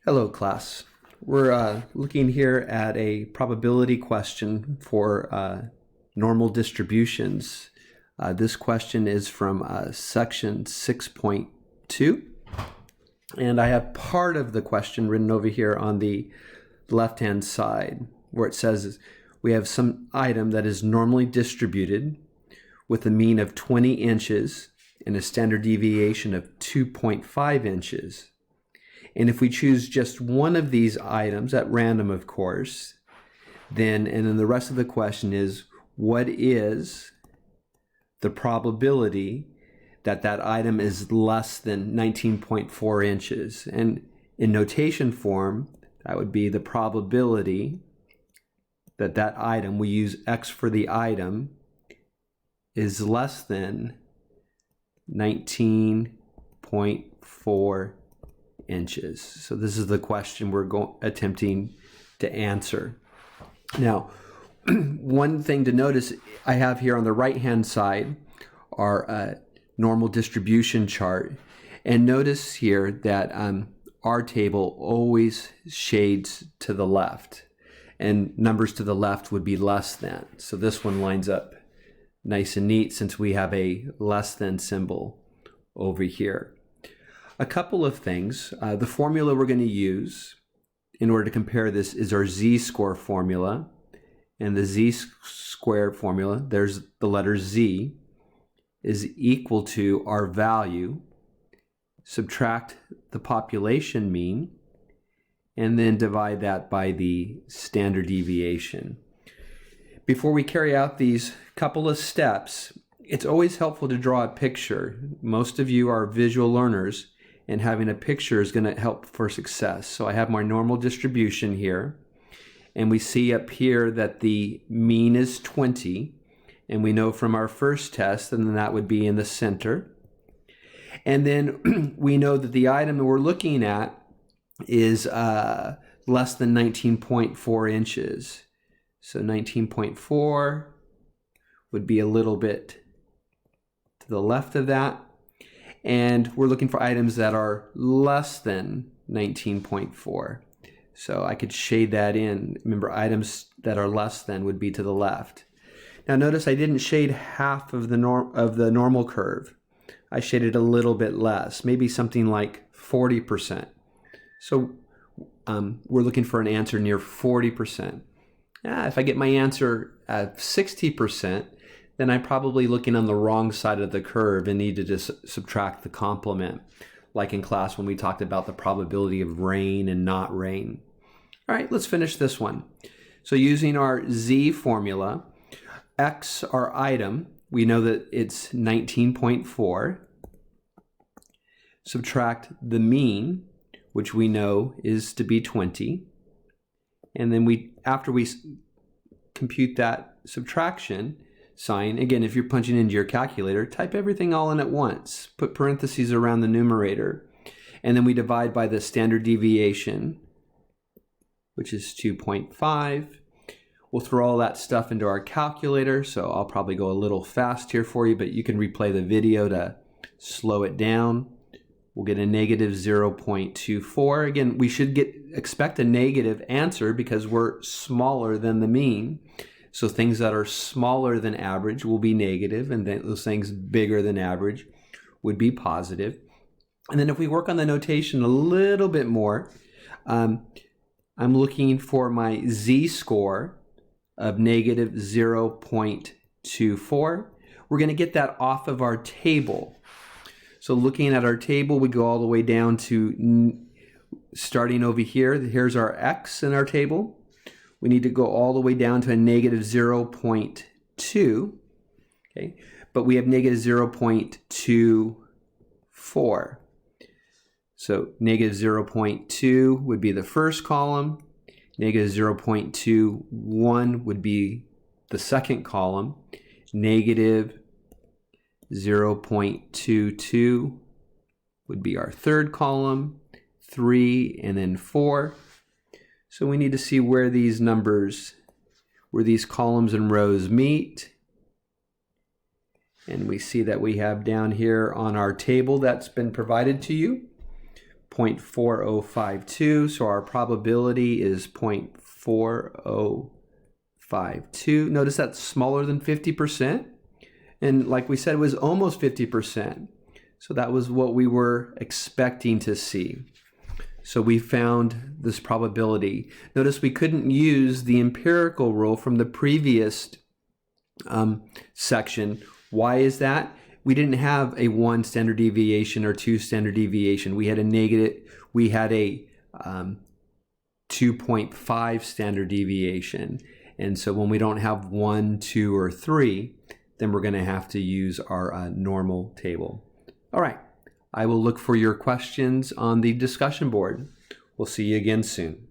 Hello, class. We're looking here at a probability question for normal distributions. This question is from section 6.2, and I have part of the question written over here on the left-hand side, where it says we have some item that is normally distributed with a mean of 20 inches and a standard deviation of 2.5 inches. And if we choose just one of these items at random, of course, then the rest of the question is, what is the probability that that item is less than 19.4 inches? And in notation form, that would be the probability that that item, we use X for the item, is less than 19.4 inches. So this is the question we're attempting to answer. Now, one thing to notice, I have here on the right-hand side our normal distribution chart. And notice here that our table always shades to the left. And numbers to the left would be less than. So this one lines up nice and neat since we have a less than symbol over here. A couple of things. The formula we're going to use in order to compare this is our z-score formula. And the z-squared formula, there's the letter z, is equal to our value, subtract the population mean, and then divide that by the standard deviation. Before we carry out these couple of steps, it's always helpful to draw a picture. Most of you are visual learners, and having a picture is going to help for success. So I have my normal distribution here, and we see up here that the mean is 20, and we know from our first test, and then that would be in the center. And then we know that the item that we're looking at is less than 19.4 inches. So 19.4 would be a little bit to the left of that. And we're looking for items that are less than 19.4. So I could shade that in. Remember, items that are less than would be to the left. Now notice I didn't shade half of the normal curve. I shaded a little bit less, maybe something like 40%. So we're looking for an answer near 40%. If I get my answer at 60%, then I'm probably looking on the wrong side of the curve and need to just subtract the complement, like in class when we talked about the probability of rain and not rain. All right, let's finish this one. So using our z formula, X, our item, we know that it's 19.4. Subtract the mean, which we know is to be 20. And then after we compute that subtraction sign, again, if you're punching into your calculator, type everything all in at once. Put parentheses around the numerator. And then we divide by the standard deviation, which is 2.5. We'll throw all that stuff into our calculator, so I'll probably go a little fast here for you, but you can replay the video to slow it down. We'll get a negative 0.24. Again, we should expect a negative answer because we're smaller than the mean. So things that are smaller than average will be negative, and then those things bigger than average would be positive. And then if we work on the notation a little bit more, I'm looking for my z-score of negative 0.24. We're going to get that off of our table. So looking at our table, we go all the way down to starting over here. Here's our X in our table. We need to go all the way down to a negative 0.2. Okay, but we have negative 0.24. So negative 0.2 would be the first column. Negative 0.21 would be the second column. Negative 0.22 would be our third column. 3 and then 4. So we need to see where these columns and rows meet. And we see that we have down here on our table that's been provided to you, 0.4052. So our probability is 0.4052. Notice that's smaller than 50%. And like we said, it was almost 50%. So that was what we were expecting to see. So we found this probability. Notice we couldn't use the empirical rule from the previous section. Why is that? We didn't have a 1 standard deviation or 2 standard deviation. We had a 2.5 standard deviation. And so when we don't have 1, 2, or 3, then we're going to have to use our normal table. All right. I will look for your questions on the discussion board. We'll see you again soon.